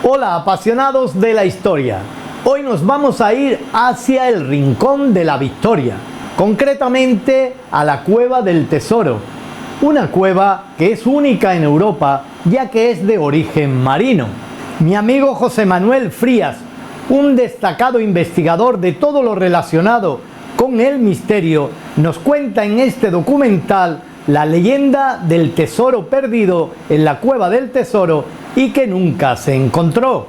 Hola apasionados de la historia, hoy nos vamos a ir hacia el Rincón de la Victoria, concretamente a la Cueva del Tesoro, una cueva que es única en Europa ya que es de origen marino. Mi amigo José Manuel Frías, un destacado investigador de todo lo relacionado con el misterio, nos cuenta en este documental la leyenda del tesoro perdido en la Cueva del Tesoro y que nunca se encontró.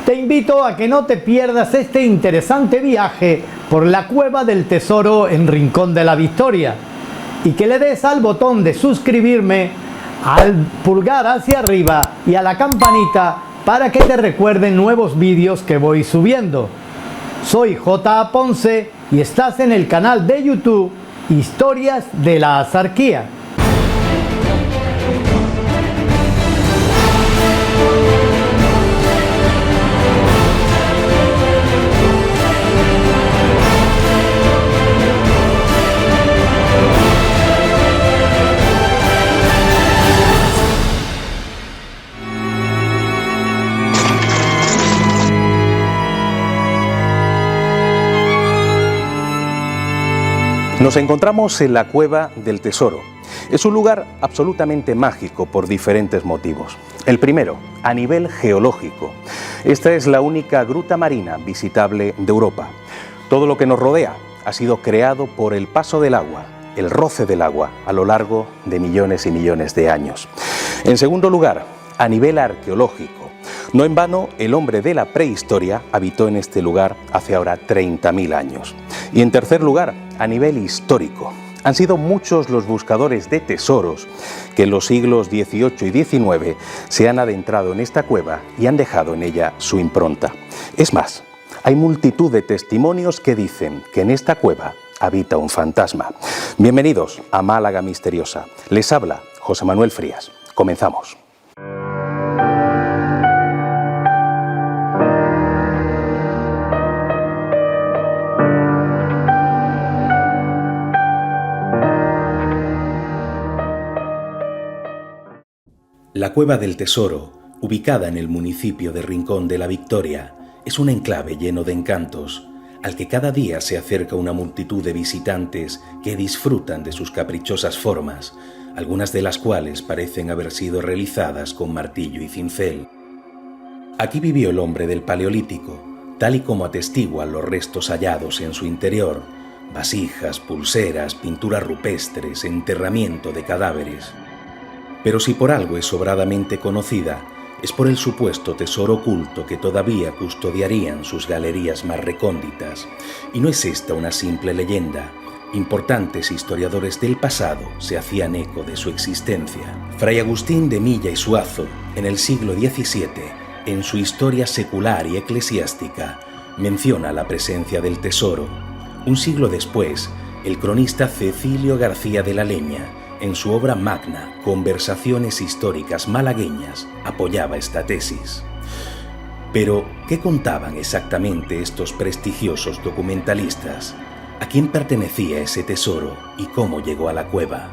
Te invito a que no te pierdas este interesante viaje por la Cueva del Tesoro en Rincón de la Victoria y que le des al botón de suscribirme, al pulgar hacia arriba y a la campanita para que te recuerden nuevos vídeos que voy subiendo. Soy J. Ponce y estás en el canal de YouTube Historias de la Azarquía. Nos encontramos en la Cueva del Tesoro. Es un lugar absolutamente mágico por diferentes motivos. El primero, a nivel geológico. Esta es la única gruta marina visitable de Europa. Todo lo que nos rodea ha sido creado por el paso del agua, el roce del agua, a lo largo de millones y millones de años. En segundo lugar, a nivel arqueológico. No en vano, el hombre de la prehistoria habitó en este lugar hace ahora 30.000 años. Y en tercer lugar, a nivel histórico. Han sido muchos los buscadores de tesoros que en los siglos XVIII y XIX se han adentrado en esta cueva y han dejado en ella su impronta. Es más, hay multitud de testimonios que dicen que en esta cueva habita un fantasma. Bienvenidos a Málaga Misteriosa. Les habla José Manuel Frías. Comenzamos. La Cueva del Tesoro, ubicada en el municipio de Rincón de la Victoria, es un enclave lleno de encantos, al que cada día se acerca una multitud de visitantes que disfrutan de sus caprichosas formas, algunas de las cuales parecen haber sido realizadas con martillo y cincel. Aquí vivió el hombre del Paleolítico, tal y como atestiguan los restos hallados en su interior: vasijas, pulseras, pinturas rupestres, enterramiento de cadáveres. Pero si por algo es sobradamente conocida, es por el supuesto tesoro oculto que todavía custodiarían sus galerías más recónditas. Y no es esta una simple leyenda. Importantes historiadores del pasado se hacían eco de su existencia. Fray Agustín de Milla y Suazo, en el siglo XVII, en su Historia secular y eclesiástica, menciona la presencia del tesoro. Un siglo después, el cronista Cecilio García de la Leña, en su obra magna, Conversaciones históricas malagueñas, apoyaba esta tesis. Pero, ¿qué contaban exactamente estos prestigiosos documentalistas? ¿A quién pertenecía ese tesoro y cómo llegó a la cueva?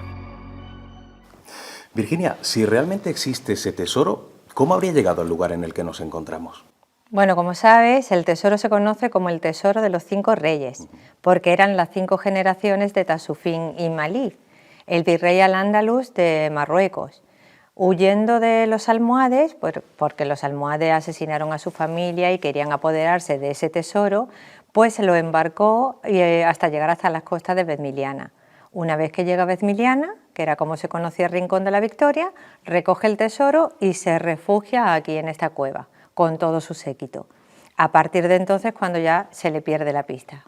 Virginia, si realmente existe ese tesoro, ¿cómo habría llegado al lugar en el que nos encontramos? Bueno, como sabes, el tesoro se conoce como el tesoro de los 5 reyes, porque eran las 5 generaciones de Tasufín y Malí, el virrey al-Ándalus de Marruecos, huyendo de los almohades, porque los almohades asesinaron a su familia y querían apoderarse de ese tesoro, pues se lo embarcó hasta llegar hasta las costas de Vezmiliana. Una vez que llega a Vezmiliana, que era como se conocía el Rincón de la Victoria, recoge el tesoro y se refugia aquí en esta cueva, con todo su séquito. A partir de entonces, cuando ya se le pierde la pista.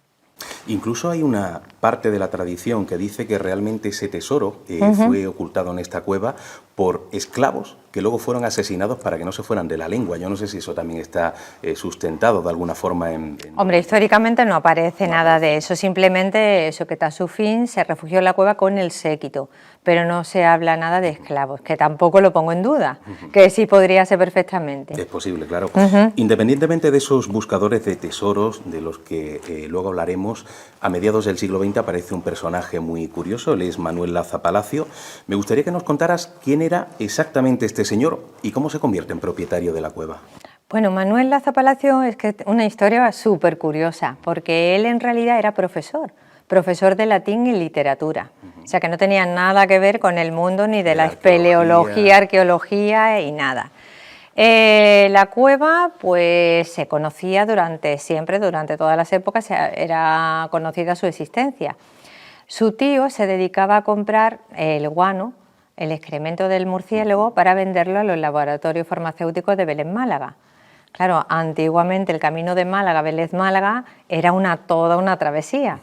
Incluso hay una parte de la tradición que dice que realmente ese tesoro fue ocultado en esta cueva por esclavos que luego fueron asesinados para que no se fueran de la lengua. Yo no sé si eso también está sustentado de alguna forma en... Hombre, históricamente no aparece nada de eso, simplemente eso, que Tasufín se refugió en la cueva con el séquito, pero no se habla nada de esclavos, que tampoco lo pongo en duda, que sí podría ser perfectamente. Es posible, claro. Independientemente de esos buscadores de tesoros, de los que luego hablaremos, a mediados del siglo XX aparece un personaje muy curioso, él es Manuel Laza Palacio. Me gustaría que nos contaras quién era exactamente este señor y cómo se convierte en propietario de la cueva. Bueno, Manuel Laza Palacio es que una historia súper curiosa, porque él en realidad era profesor de latín y literatura. O sea que no tenía nada que ver con el mundo ni de la espeleología, arqueología y nada. La cueva pues se conocía siempre, durante todas las épocas, era conocida su existencia. Su tío se dedicaba a comprar el guano, el excremento del murciélago, para venderlo a los laboratorios farmacéuticos de Vélez, Málaga. Claro, antiguamente el camino de Málaga a Vélez, Málaga era toda una travesía.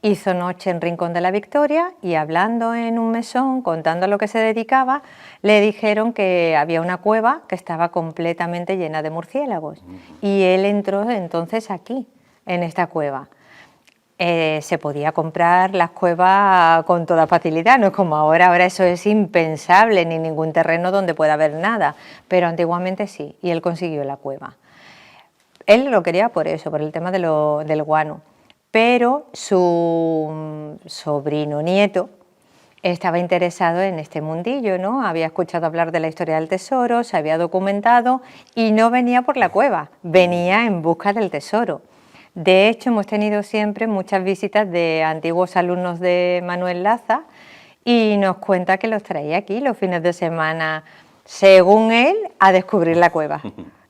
Hizo noche en Rincón de la Victoria y, hablando en un mesón, contando a lo que se dedicaba, le dijeron que había una cueva que estaba completamente llena de murciélagos. Y él entró entonces aquí, en esta cueva. Se podía comprar las cuevas con toda facilidad, no es como ahora eso es impensable, ni ningún terreno donde pueda haber nada, pero antiguamente sí, y él consiguió la cueva. Él lo quería por eso, por el tema del guano, pero su sobrino nieto estaba interesado en este mundillo, ¿no? Había escuchado hablar de la historia del tesoro, se había documentado y no venía por la cueva, venía en busca del tesoro. De hecho, hemos tenido siempre muchas visitas de antiguos alumnos de Manuel Laza y nos cuenta que los traía aquí los fines de semana, según él, a descubrir la cueva,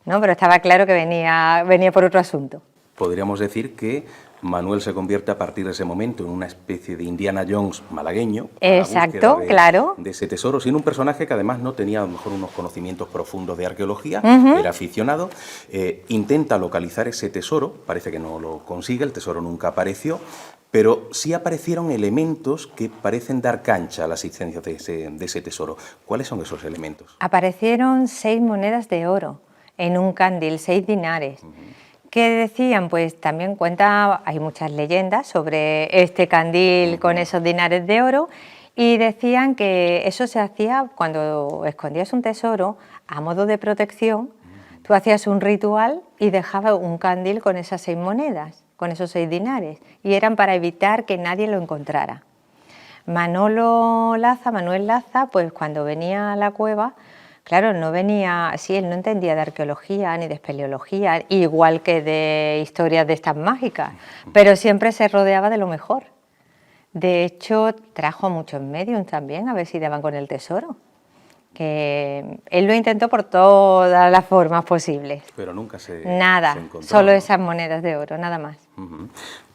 ¿no? Pero estaba claro que venía por otro asunto. Podríamos decir que Manuel se convierte a partir de ese momento en una especie de Indiana Jones malagueño. Exacto, claro. De ese tesoro, sin un personaje que además no tenía a lo mejor unos conocimientos profundos de arqueología, era aficionado, intenta localizar ese tesoro, parece que no lo consigue, el tesoro nunca apareció, pero sí aparecieron elementos que parecen dar cancha a la existencia de ese tesoro. ¿Cuáles son esos elementos? Aparecieron 6 monedas de oro en un candil, 6 dinares. ¿Qué decían? Pues también hay muchas leyendas sobre este candil con esos dinares de oro, y decían que eso se hacía cuando escondías un tesoro a modo de protección. Tú hacías un ritual y dejabas un candil con esas 6 monedas, con esos 6 dinares, y eran para evitar que nadie lo encontrara. Manuel Laza, pues cuando venía a la cueva, claro, él no entendía de arqueología ni de espeleología, igual que de historias de estas mágicas, pero siempre se rodeaba de lo mejor. De hecho, trajo a muchos mediums también a ver si daban con el tesoro, que él lo intentó por todas las formas posibles. Pero nunca se Solo encontró, ¿no? esas monedas de oro, nada más.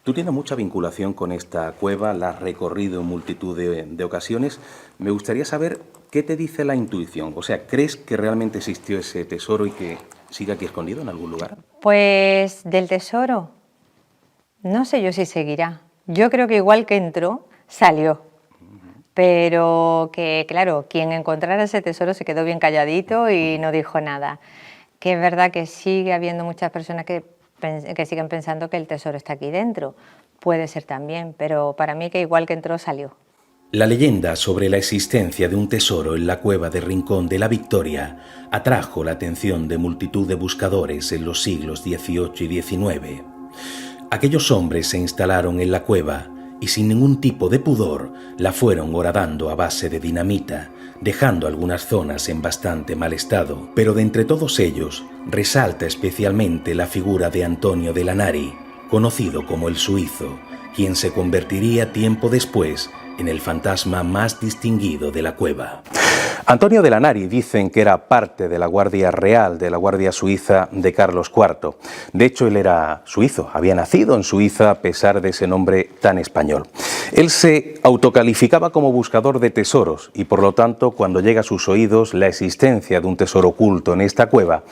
Tú tienes mucha vinculación con esta cueva, la has recorrido en multitud de ocasiones. Me gustaría saber qué te dice la intuición. O sea, ¿crees que realmente existió ese tesoro y que sigue aquí escondido en algún lugar? Pues del tesoro, no sé yo si seguirá. Yo creo que igual que entró, salió. Pero que, claro, quien encontrara ese tesoro se quedó bien calladito y no dijo nada. Que es verdad que sigue habiendo muchas personas que siguen pensando que el tesoro está aquí dentro. Puede ser también, pero para mí que igual que entró, salió. La leyenda sobre la existencia de un tesoro en la cueva de Rincón de la Victoria atrajo la atención de multitud de buscadores en los siglos XVIII y XIX. Aquellos hombres se instalaron en la cueva y sin ningún tipo de pudor la fueron horadando a base de dinamita, dejando algunas zonas en bastante mal estado. Pero de entre todos ellos resalta especialmente la figura de Antonio de Lanari, conocido como el Suizo, quien se convertiría tiempo después en el fantasma más distinguido de la cueva. Antonio de Lanari dicen que era parte de la Guardia Real, de la Guardia Suiza de Carlos IV. De hecho, él era suizo, había nacido en Suiza a pesar de ese nombre tan español. Él se autocalificaba como buscador de tesoros y, por lo tanto, cuando llega a sus oídos la existencia de un tesoro oculto en esta cueva,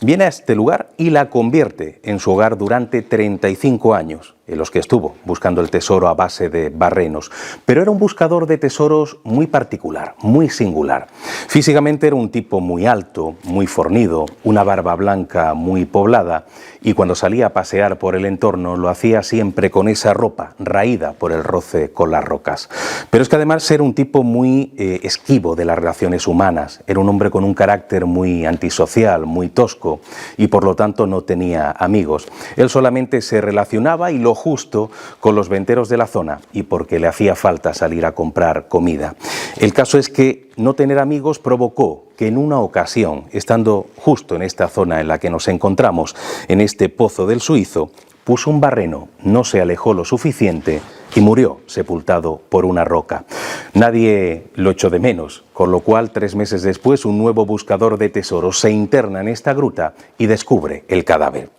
viene a este lugar y la convierte en su hogar durante 35 años, en los que estuvo buscando el tesoro a base de barrenos. Pero era un buscador de tesoros muy particular, muy singular. Físicamente era un tipo muy alto, muy fornido, una barba blanca muy poblada, y cuando salía a pasear por el entorno lo hacía siempre con esa ropa raída por el roce con las rocas. Pero es que además era un tipo muy esquivo de las relaciones humanas, era un hombre con un carácter muy antisocial, muy tosco, y por lo tanto no tenía amigos. Él solamente se relacionaba y lo justo con los venteros de la zona, y porque le hacía falta salir a comprar comida. El caso es que no tener amigos provocó que en una ocasión, estando justo en esta zona en la que nos encontramos, en este Pozo del Suizo, puso un barreno, no se alejó lo suficiente y murió sepultado por una roca. Nadie lo echó de menos, con lo cual 3 meses después un nuevo buscador de tesoros se interna en esta gruta y descubre el cadáver.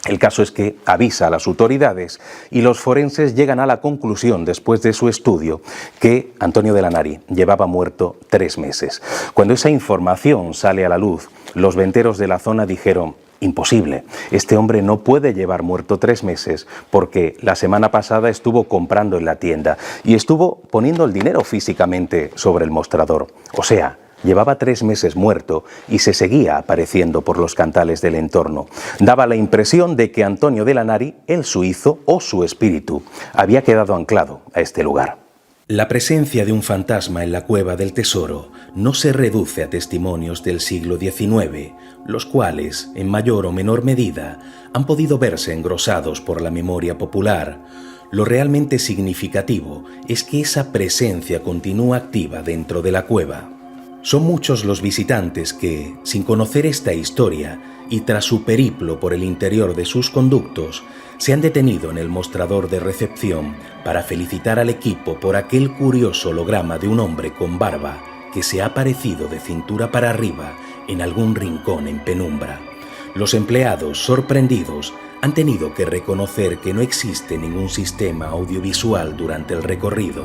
El caso es que avisa a las autoridades y los forenses llegan a la conclusión, después de su estudio, que Antonio de la Nari llevaba muerto 3 meses. Cuando esa información sale a la luz, los venteros de la zona dijeron: imposible, este hombre no puede llevar muerto 3 meses porque la semana pasada estuvo comprando en la tienda y estuvo poniendo el dinero físicamente sobre el mostrador. O sea, llevaba 3 meses muerto y se seguía apareciendo por los cantales del entorno. Daba la impresión de que Antonio de la Nari, el suizo o su espíritu, había quedado anclado a este lugar. La presencia de un fantasma en la Cueva del Tesoro no se reduce a testimonios del siglo XIX, los cuales, en mayor o menor medida, han podido verse engrosados por la memoria popular. Lo realmente significativo es que esa presencia continúa activa dentro de la cueva. Son muchos los visitantes que, sin conocer esta historia y tras su periplo por el interior de sus conductos, se han detenido en el mostrador de recepción para felicitar al equipo por aquel curioso holograma de un hombre con barba que se ha aparecido de cintura para arriba en algún rincón en penumbra. Los empleados, sorprendidos, han tenido que reconocer que no existe ningún sistema audiovisual durante el recorrido.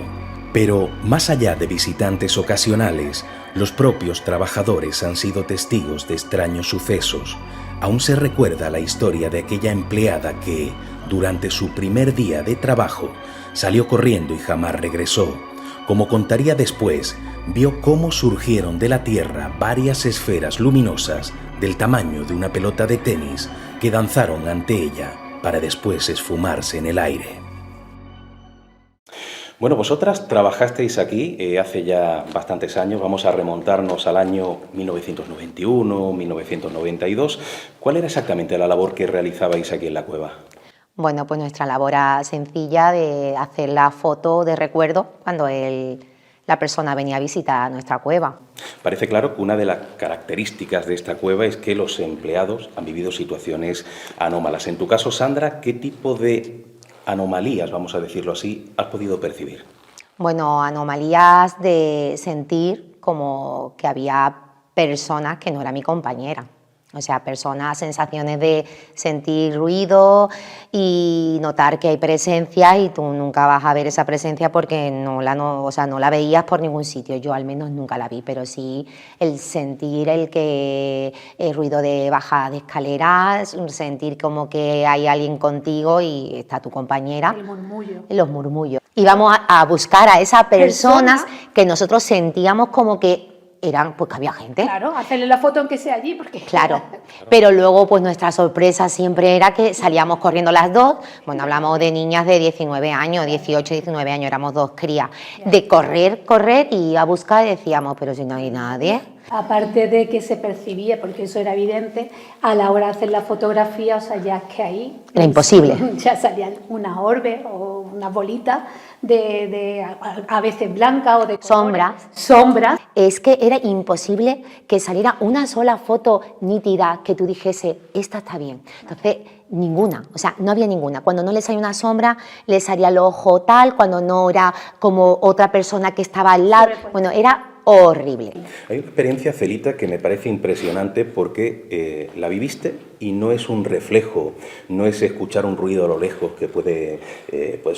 Pero, más allá de visitantes ocasionales, los propios trabajadores han sido testigos de extraños sucesos. Aún se recuerda la historia de aquella empleada que, durante su primer día de trabajo, salió corriendo y jamás regresó. Como contaría después, vio cómo surgieron de la tierra varias esferas luminosas del tamaño de una pelota de tenis que danzaron ante ella para después esfumarse en el aire. Bueno, vosotras trabajasteis aquí hace ya bastantes años, vamos a remontarnos al año 1991, 1992. ¿Cuál era exactamente la labor que realizabais aquí en la cueva? Bueno, pues nuestra labor era sencilla de hacer la foto de recuerdo cuando la persona venía a visitar nuestra cueva. Parece claro que una de las características de esta cueva es que los empleados han vivido situaciones anómalas. En tu caso, Sandra, ¿qué tipo de anomalías, vamos a decirlo así, has podido percibir? Bueno, anomalías de sentir como que había personas que no era mi compañera. O sea, sensaciones de sentir ruido y notar que hay presencia y tú nunca vas a ver esa presencia porque no la veías por ningún sitio. Yo al menos nunca la vi, pero sí el sentir el ruido de bajada de escaleras, sentir como que hay alguien contigo y está tu compañera. El murmullo. Los murmullos. Íbamos a buscar a esas personas que nosotros sentíamos como que eran, pues que había gente. Claro, hacerle la foto aunque sea allí, porque... Claro, pero luego pues nuestra sorpresa siempre era que salíamos corriendo las dos, bueno, hablamos de niñas de 19 años, 18, 19 años, éramos dos crías, de correr y a buscar y decíamos, pero si no hay nadie. Aparte de que se percibía, porque eso era evidente, a la hora de hacer la fotografía, o sea, ya es que ahí... Era imposible. Ya salían unas orbes o unas bolitas a veces blancas o de sombras. Es que era imposible que saliera una sola foto nítida que tú dijese, esta está bien. Entonces, ninguna, o sea, no había ninguna. Cuando no le salía una sombra, le salía el ojo tal, cuando no era como otra persona que estaba al lado. Bueno, era horrible. Hay una experiencia, Celita, que me parece impresionante porque la viviste y no es un reflejo, no es escuchar un ruido a lo lejos que puedes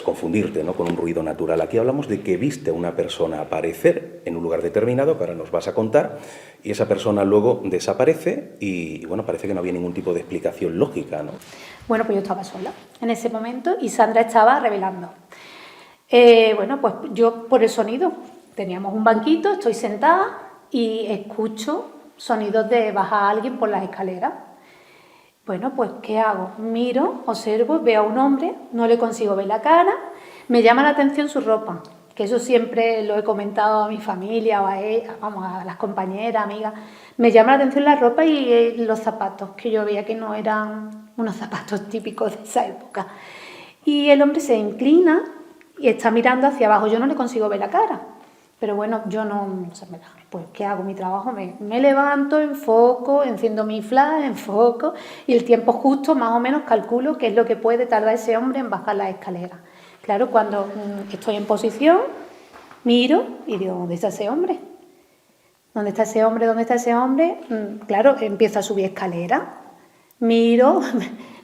confundirte, ¿no?, con un ruido natural. Aquí hablamos de que viste a una persona aparecer en un lugar determinado, que ahora nos vas a contar, y esa persona luego desaparece y bueno, parece que no había ningún tipo de explicación lógica, ¿no? Bueno, pues yo estaba sola en ese momento y Sandra estaba revelando. Bueno, pues yo por el sonido. Teníamos un banquito, estoy sentada y escucho sonidos de bajar a alguien por las escaleras. Bueno, pues ¿qué hago? Miro, observo, veo a un hombre, no le consigo ver la cara, me llama la atención su ropa, que eso siempre lo he comentado a mi familia o a ella, vamos, a las compañeras, amigas. Me llama la atención la ropa y los zapatos, que yo veía que no eran unos zapatos típicos de esa época. Y el hombre se inclina y está mirando hacia abajo. Yo no le consigo ver la cara, pero bueno, yo no sé, pues ¿qué hago? Mi trabajo, me levanto, enfoco, enciendo mi flash, enfoco, y el tiempo justo más o menos calculo qué es lo que puede tardar ese hombre en bajar las escaleras. Claro, cuando estoy en posición, miro y digo, ¿dónde está ese hombre? ¿Dónde está ese hombre? ¿Dónde está ese hombre? Claro, empiezo a subir escalera, miro,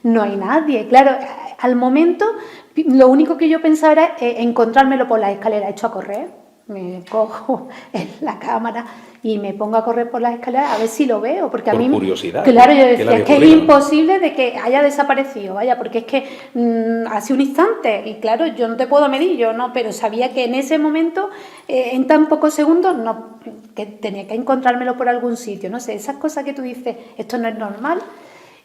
no hay nadie. Claro, al momento lo único que yo pensaba era encontrármelo por las escaleras, hecho a correr. Me cojo en la cámara y me pongo a correr por las escaleras a ver si lo veo, porque a mí curiosidad. Claro, yo decía, es que es imposible de que haya desaparecido, vaya, porque es que hace un instante, y claro, yo no te puedo medir, yo no, pero sabía que en ese momento, en tan pocos segundos, no, que tenía que encontrármelo por algún sitio, no sé, esas cosas que tú dices, esto no es normal.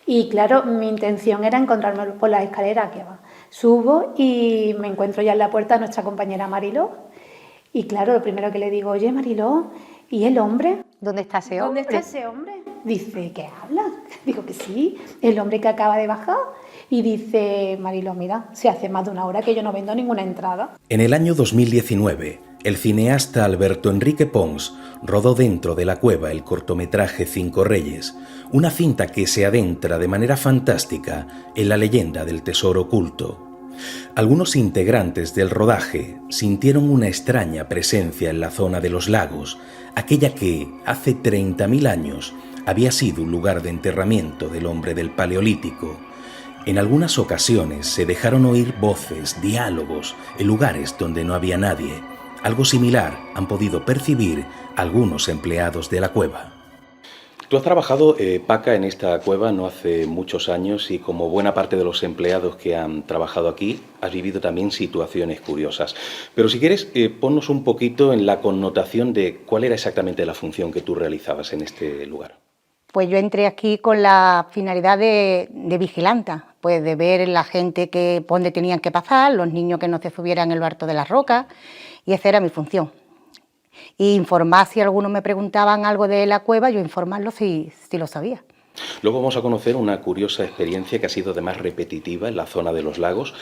Y claro, mi intención era encontrármelo por las escaleras, que va. Subo y me encuentro ya en la puerta a nuestra compañera Mariló. Y claro, lo primero que le digo, oye Mariló, ¿y el hombre? ¿Dónde está ese hombre? ¿Dónde está ese hombre? Dice, ¿qué habla? Digo que sí, el hombre que acaba de bajar. Y dice, Mariló, mira, se hace más de una hora que yo no vendo ninguna entrada. En el año 2019, el cineasta Alberto Enrique Pons rodó dentro de la cueva el cortometraje Cinco Reyes, una cinta que se adentra de manera fantástica en la leyenda del tesoro oculto. Algunos integrantes del rodaje sintieron una extraña presencia en la zona de los lagos, aquella que, hace 30.000 años, había sido un lugar de enterramiento del hombre del Paleolítico. En algunas ocasiones se dejaron oír voces, diálogos, en lugares donde no había nadie. Algo similar han podido percibir algunos empleados de la cueva. Tú has trabajado, Paca, en esta cueva no hace muchos años y como buena parte de los empleados que han trabajado aquí, has vivido también situaciones curiosas. Pero si quieres, ponnos un poquito en la connotación de cuál era exactamente la función que tú realizabas en este lugar. Pues yo entré aquí con la finalidad de vigilanta, pues de ver la gente que por donde tenían que pasar, los niños que no se subieran en el barto de las rocas, y esa era mi función. Y informar si algunos me preguntaban algo de la cueva, yo informarlos si lo sabía. Luego vamos a conocer una curiosa experiencia que ha sido además repetitiva en la zona de los lagos,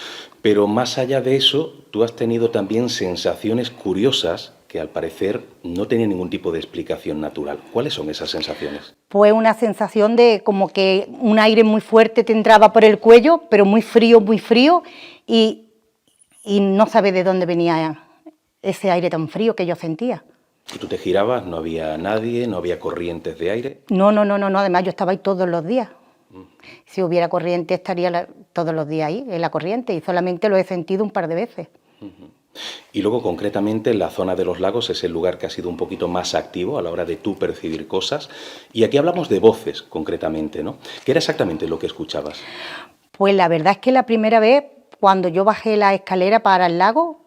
pero más allá de eso, tú has tenido también sensaciones curiosas que al parecer no tenían ningún tipo de explicación natural. ¿Cuáles son esas sensaciones? Pues una sensación de como que un aire muy fuerte te entraba por el cuello, pero muy frío, y no sabes de dónde venía ese aire tan frío que yo sentía. ¿Y tú te girabas? ¿No había nadie? ¿No había corrientes de aire? No, además yo estaba ahí todos los días. Si hubiera corriente estaría todos los días ahí, en la corriente, y solamente lo he sentido un par de veces. Y luego, concretamente, en la zona de los lagos es el lugar que ha sido un poquito más activo a la hora de tú percibir cosas. Y aquí hablamos de voces, concretamente, ¿no? ¿Qué era exactamente lo que escuchabas? Pues la verdad es que la primera vez, cuando yo bajé la escalera para el lago,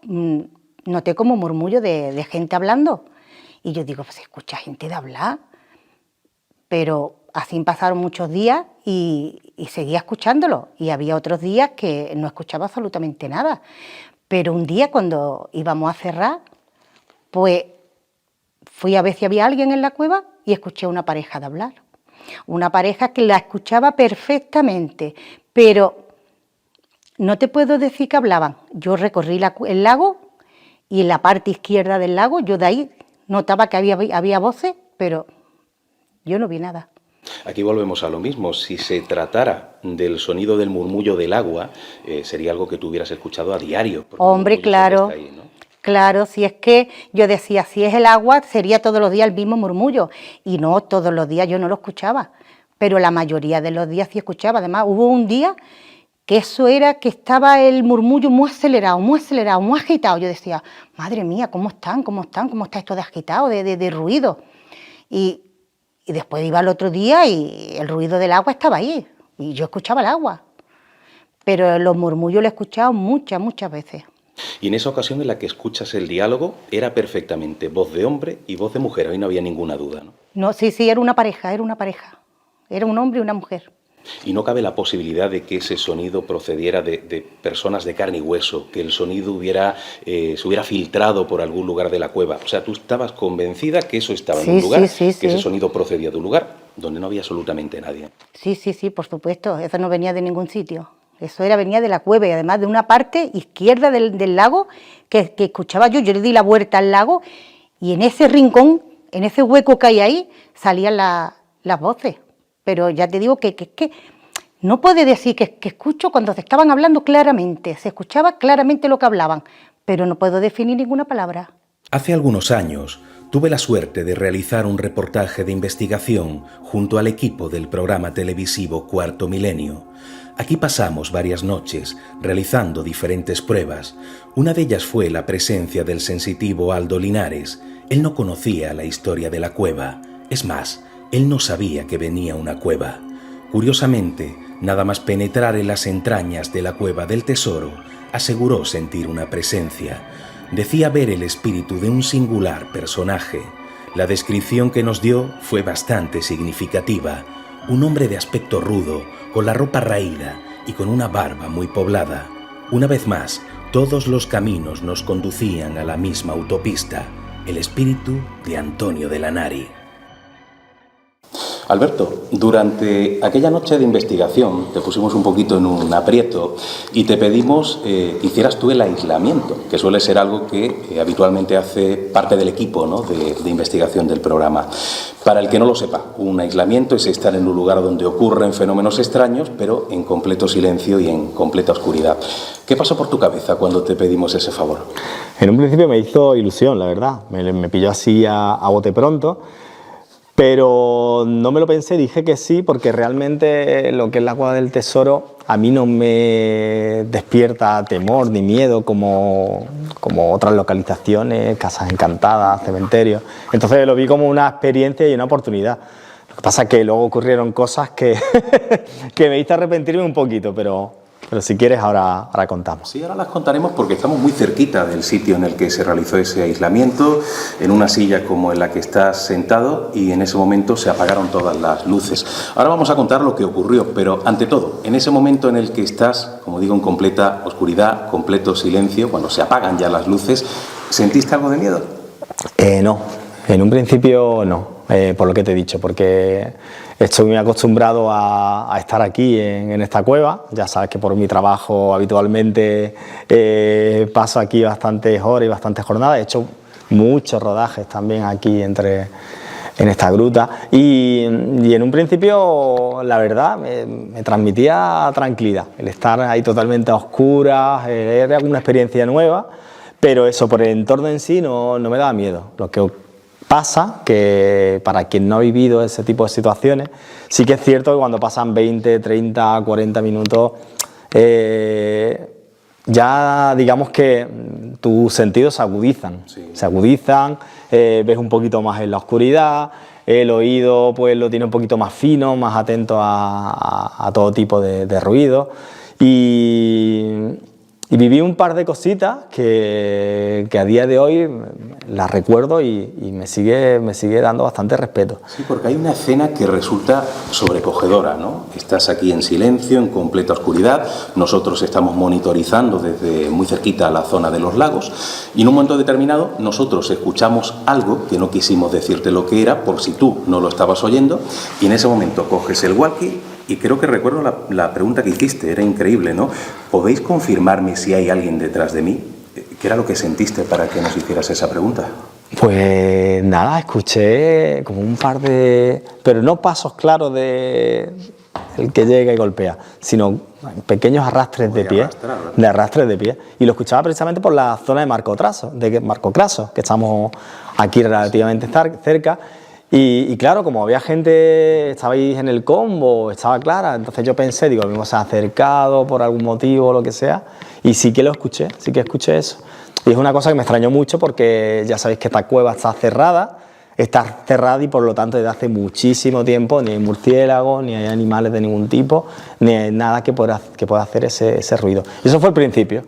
noté como murmullo de gente hablando. Y yo digo, pues se escucha gente de hablar. Pero así pasaron muchos días y seguía escuchándolo. Y había otros días que no escuchaba absolutamente nada. Pero un día cuando íbamos a cerrar, pues fui a ver si había alguien en la cueva y escuché a una pareja de hablar. Una pareja que la escuchaba perfectamente, pero no te puedo decir que hablaban. Yo recorrí el lago y en la parte izquierda del lago, yo de ahí notaba que había voces, pero yo no vi nada. Aquí volvemos a lo mismo. Si se tratara del sonido del murmullo del agua, sería algo que tú hubieras escuchado a diario. Hombre, claro, ahí, ¿no? Claro, si es que yo decía, si es el agua, sería todos los días el mismo murmullo. Y no, todos los días yo no lo escuchaba, pero la mayoría de los días sí escuchaba. Además, hubo un día que eso era que estaba el murmullo muy acelerado, muy agitado. Yo decía, madre mía, ¿cómo está esto de agitado, de ruido? Y después iba el otro día y el ruido del agua estaba ahí, y yo escuchaba el agua. Pero los murmullos lo he escuchado muchas veces. Y en esa ocasión en la que escuchas el diálogo, era perfectamente voz de hombre y voz de mujer, ahí no había ninguna duda, ¿no? No, sí, era una pareja. Era un hombre y una mujer. Y no cabe la posibilidad de que ese sonido procediera de personas de carne y hueso, que el sonido se hubiera filtrado por algún lugar de la cueva. O sea, tú estabas convencida que eso estaba en un lugar, que ese sonido procedía de un lugar donde no había absolutamente nadie. Sí, por supuesto, eso no venía de ningún sitio. eso venía de la cueva y además de una parte izquierda del lago que escuchaba yo le di la vuelta al lago y en ese rincón, en ese hueco que hay ahí, salían las voces. Pero ya te digo que no puede decir que escucho cuando se estaban hablando claramente, se escuchaba claramente lo que hablaban, pero no puedo definir ninguna palabra. Hace algunos años tuve la suerte de realizar un reportaje de investigación junto al equipo del programa televisivo Cuarto Milenio. Aquí pasamos varias noches realizando diferentes pruebas. Una de ellas fue la presencia del sensitivo Aldo Linares. Él no conocía la historia de la cueva. Es más, él no sabía que venía una cueva. Curiosamente, nada más penetrar en las entrañas de la cueva del tesoro, aseguró sentir una presencia. Decía ver el espíritu de un singular personaje. La descripción que nos dio fue bastante significativa. Un hombre de aspecto rudo, con la ropa raída y con una barba muy poblada. Una vez más, todos los caminos nos conducían a la misma autopista, el espíritu de Antonio de Lanari. Alberto, durante aquella noche de investigación te pusimos un poquito en un aprieto y te pedimos que hicieras tú el aislamiento, que suele ser algo que habitualmente hace parte del equipo, ¿no?, de investigación del programa. Para el que no lo sepa, un aislamiento es estar en un lugar donde ocurren fenómenos extraños, pero en completo silencio y en completa oscuridad. ¿Qué pasó por tu cabeza cuando te pedimos ese favor? En un principio me hizo ilusión, la verdad. Me pilló así a bote pronto. Pero no me lo pensé, dije que sí, porque realmente lo que es la Cueva del Tesoro a mí no me despierta temor ni miedo como otras localizaciones, casas encantadas, cementerios. Entonces lo vi como una experiencia y una oportunidad. Lo que pasa es que luego ocurrieron cosas que me hizo arrepentirme un poquito, pero si quieres ahora contamos. Sí, ahora las contaremos porque estamos muy cerquita del sitio en el que se realizó ese aislamiento, en una silla como en la que estás sentado, y en ese momento se apagaron todas las luces. Ahora vamos a contar lo que ocurrió, pero ante todo, en ese momento en el que estás, como digo, en completa oscuridad, completo silencio, cuando se apagan ya las luces, ¿sentiste algo de miedo? No, en un principio no. Por lo que te he dicho, porque estoy muy acostumbrado a estar aquí en esta cueva. Ya sabes que por mi trabajo habitualmente paso aquí bastantes horas y bastantes jornadas. He hecho muchos rodajes también aquí en esta gruta y en un principio la verdad me transmitía tranquilidad el estar ahí totalmente a oscuras. Era una experiencia nueva, pero eso por el entorno en sí no me daba miedo. Lo que pasa que para quien no ha vivido ese tipo de situaciones, sí que es cierto que cuando pasan 20, 30, 40 minutos, ya digamos que tus sentidos se agudizan, ves un poquito más en la oscuridad, el oído pues lo tiene un poquito más fino, más atento a todo tipo de ruido y viví un par de cositas que a día de hoy las recuerdo y me sigue dando bastante respeto. Sí, porque hay una escena que resulta sobrecogedora, ¿no? Estás aquí en silencio, en completa oscuridad, nosotros estamos monitorizando desde muy cerquita la zona de los lagos y en un momento determinado nosotros escuchamos algo que no quisimos decirte lo que era por si tú no lo estabas oyendo y en ese momento coges el walkie. Y creo que recuerdo la pregunta que hiciste, era increíble, ¿no? ¿Podéis confirmarme si hay alguien detrás de mí? ¿Qué era lo que sentiste para que nos hicieras esa pregunta? Pues nada, escuché como un par de... pero no pasos claros de el que llega y golpea, sino pequeños arrastres de pie, y lo escuchaba precisamente por la zona de Marco Craso, que estamos aquí relativamente cerca. Y claro, como había gente, estabais en el combo, estaba Clara, entonces yo pensé, digo, mismo se ha acercado por algún motivo o lo que sea, y sí que escuché eso. Y es una cosa que me extrañó mucho porque ya sabéis que esta cueva está cerrada y por lo tanto desde hace muchísimo tiempo ni hay murciélagos, ni hay animales de ningún tipo, ni hay nada que pueda hacer ese ruido. Y eso fue el principio.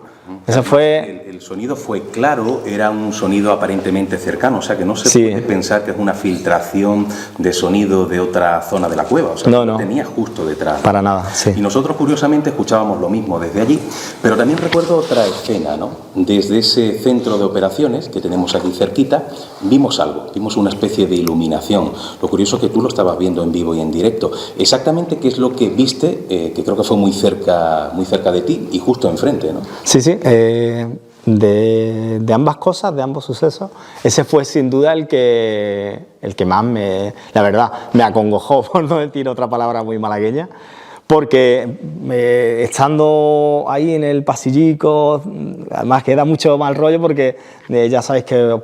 Eso fue... El sonido fue claro, era un sonido aparentemente cercano, o sea que no se Sí. puede pensar que es una filtración de sonido de otra zona de la cueva, o sea, No, lo no. tenía justo detrás. Para nada, sí. Y nosotros curiosamente escuchábamos lo mismo desde allí, pero también recuerdo otra escena, ¿no? Desde ese centro de operaciones que tenemos aquí cerquita, vimos algo, vimos una especie de iluminación. Lo curioso es que tú lo estabas viendo en vivo y en directo. Exactamente qué es lo que viste, que creo que fue muy cerca de ti y justo enfrente, ¿no? Sí, sí. De ambas cosas, de ambos sucesos, ese fue sin duda el que más la verdad, me acongojó, por no decir otra palabra muy malagueña, porque estando ahí en el pasillico, además que da mucho mal rollo porque ya sabéis que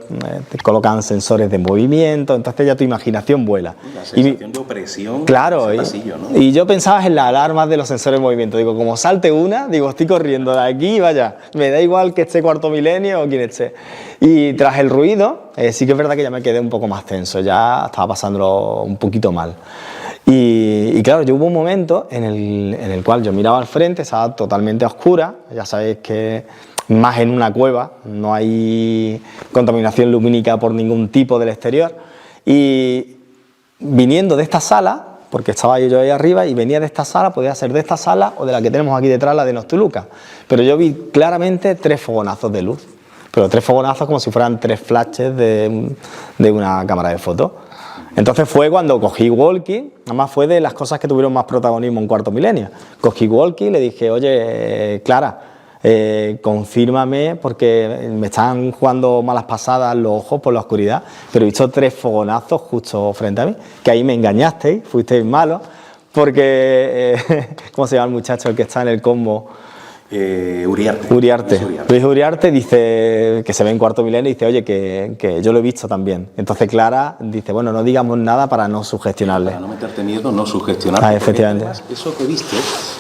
te colocan sensores de movimiento, entonces ya tu imaginación vuela. La sensación de opresión. Claro, en ese pasillo, ¿no? y yo pensaba en las alarmas de los sensores de movimiento. Digo, como salte una, digo, estoy corriendo de aquí, vaya, me da igual que esté Cuarto Milenio o quien esté. Y tras el ruido, sí que es verdad que ya me quedé un poco más tenso, ya estaba pasándolo un poquito mal. Y claro, yo hubo un momento en el cual yo miraba al frente, estaba totalmente a oscura, ya sabéis que más en una cueva, no hay contaminación lumínica por ningún tipo del exterior, y viniendo de esta sala, porque estaba yo ahí arriba y venía de esta sala, podía ser de esta sala o de la que tenemos aquí detrás, la de Nostuluca, pero yo vi claramente 3 fogonazos de luz, pero 3 fogonazos como si fueran 3 flashes de una cámara de fotos. Entonces fue cuando cogí walkie, además fue de las cosas que tuvieron más protagonismo en Cuarto Milenio. Cogí walkie y le dije, oye, Clara, confírmame porque me están jugando malas pasadas los ojos por la oscuridad, pero he visto 3 fogonazos justo frente a mí, que ahí me engañasteis, fuisteis malos, porque, ¿cómo se llama el muchacho el que está en el combo? Uriarte. Luis Uriarte dice que se ve en Cuarto Milenio y dice, oye, que yo lo he visto también. Entonces Clara dice, bueno, no digamos nada para no sugestionarle. Para no meterte miedo, no sugestionarte. Ah, efectivamente. Además, eso que viste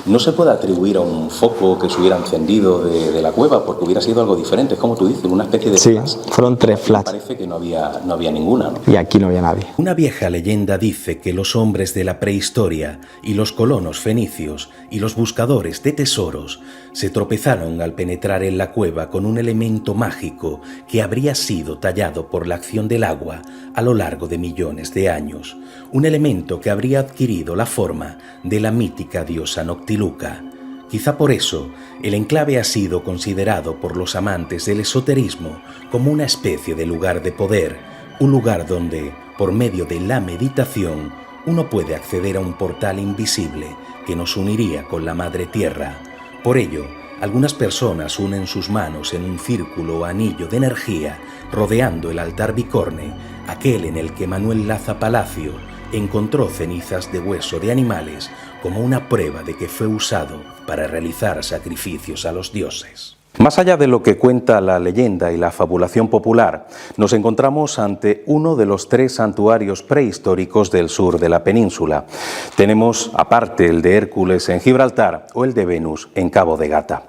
no se puede atribuir a un foco que se hubiera encendido de la cueva, porque hubiera sido algo diferente. Es como tú dices, una especie de Sí, flash. fueron 3 flash. Parece que no había ninguna, ¿no? Y aquí no había nadie. Una vieja leyenda dice que los hombres de la prehistoria y los colonos fenicios y los buscadores de tesoros se tropezaron al penetrar en la cueva con un elemento mágico que habría sido tallado por la acción del agua a lo largo de millones de años, un elemento que habría adquirido la forma de la mítica diosa Noctiluca. Quizá por eso, el enclave ha sido considerado por los amantes del esoterismo como una especie de lugar de poder, un lugar donde, por medio de la meditación, uno puede acceder a un portal invisible que nos uniría con la Madre Tierra. Por ello, algunas personas unen sus manos en un círculo o anillo de energía rodeando el altar bicorne, aquel en el que Manuel Laza Palacio encontró cenizas de hueso de animales como una prueba de que fue usado para realizar sacrificios a los dioses. Más allá de lo que cuenta la leyenda y la fabulación popular, nos encontramos ante uno de los 3 santuarios prehistóricos del sur de la península. Tenemos aparte el de Hércules en Gibraltar o el de Venus en Cabo de Gata.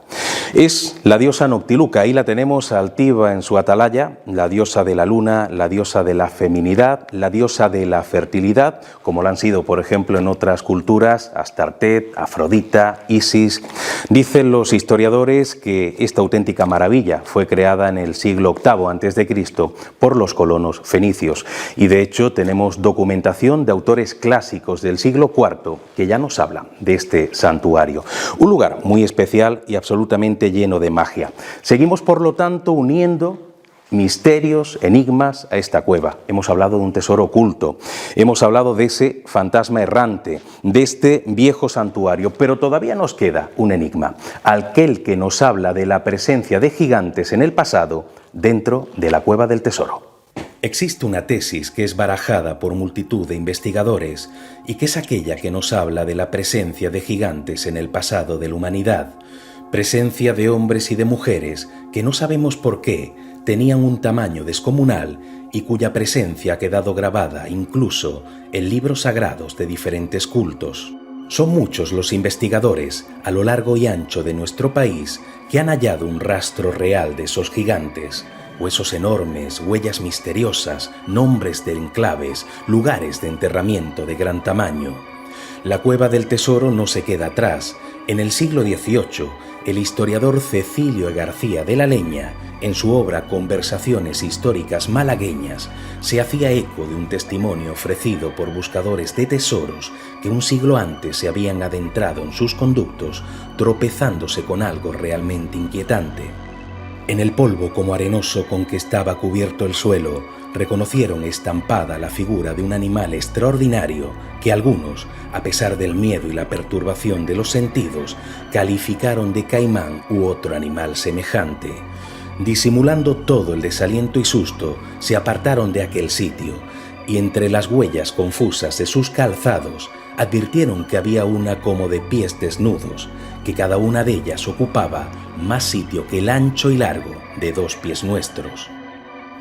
Es la diosa Noctiluca, ahí la tenemos altiva en su atalaya, la diosa de la luna, la diosa de la feminidad, la diosa de la fertilidad, como lo han sido, por ejemplo, en otras culturas, Astartet, Afrodita, Isis. Dicen los historiadores que esta auténtica maravilla fue creada en el siglo VIII a.C. por los colonos fenicios y de hecho tenemos documentación de autores clásicos del siglo IV que ya nos hablan de este santuario. Un lugar muy especial y absolutamente lleno de magia. Seguimos por lo tanto uniendo misterios, enigmas a esta cueva. Hemos hablado de un tesoro oculto, hemos hablado de ese fantasma errante, de este viejo santuario, pero todavía nos queda un enigma, aquel que nos habla de la presencia de gigantes en el pasado dentro de la cueva del tesoro. Existe una tesis que es barajada por multitud de investigadores y que es aquella que nos habla de la presencia de gigantes en el pasado de la humanidad, presencia de hombres y de mujeres que no sabemos por qué tenían un tamaño descomunal y cuya presencia ha quedado grabada incluso en libros sagrados de diferentes cultos. Son muchos los investigadores a lo largo y ancho de nuestro país que han hallado un rastro real de esos gigantes, huesos enormes, huellas misteriosas, nombres de enclaves, lugares de enterramiento de gran tamaño. La cueva del tesoro no se queda atrás. En el siglo XVIII, el historiador Cecilio García de la Leña, en su obra Conversaciones históricas malagueñas, se hacía eco de un testimonio ofrecido por buscadores de tesoros que un siglo antes se habían adentrado en sus conductos, tropezándose con algo realmente inquietante. En el polvo como arenoso con que estaba cubierto el suelo, reconocieron estampada la figura de un animal extraordinario que algunos, a pesar del miedo y la perturbación de los sentidos, calificaron de caimán u otro animal semejante. Disimulando todo el desaliento y susto, se apartaron de aquel sitio y entre las huellas confusas de sus calzados advirtieron que había una como de pies desnudos, que cada una de ellas ocupaba más sitio que el ancho y largo de 2 pies nuestros.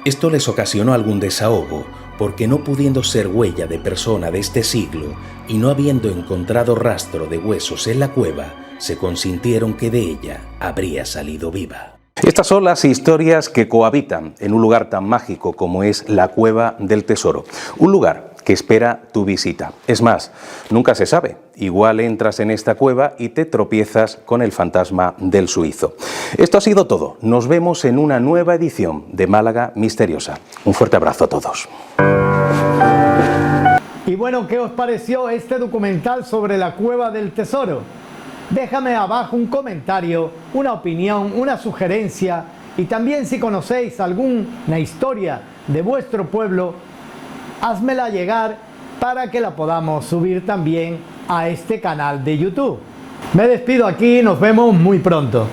Esto les ocasionó algún desahogo, porque no pudiendo ser huella de persona de este siglo y no habiendo encontrado rastro de huesos en la cueva, se consintieron que de ella habría salido viva. Estas son las historias que cohabitan en un lugar tan mágico como es la Cueva del Tesoro, un lugar que espera tu visita. Es más, nunca se sabe, igual entras en esta cueva y te tropiezas con el fantasma del suizo. Esto ha sido todo, nos vemos en una nueva edición de Málaga Misteriosa. Un fuerte abrazo a todos. Y bueno, ¿qué os pareció este documental sobre la Cueva del Tesoro? Déjame abajo un comentario, una opinión, una sugerencia y también si conocéis alguna historia de vuestro pueblo, házmela llegar para que la podamos subir también a este canal de YouTube. Me despido aquí y nos vemos muy pronto.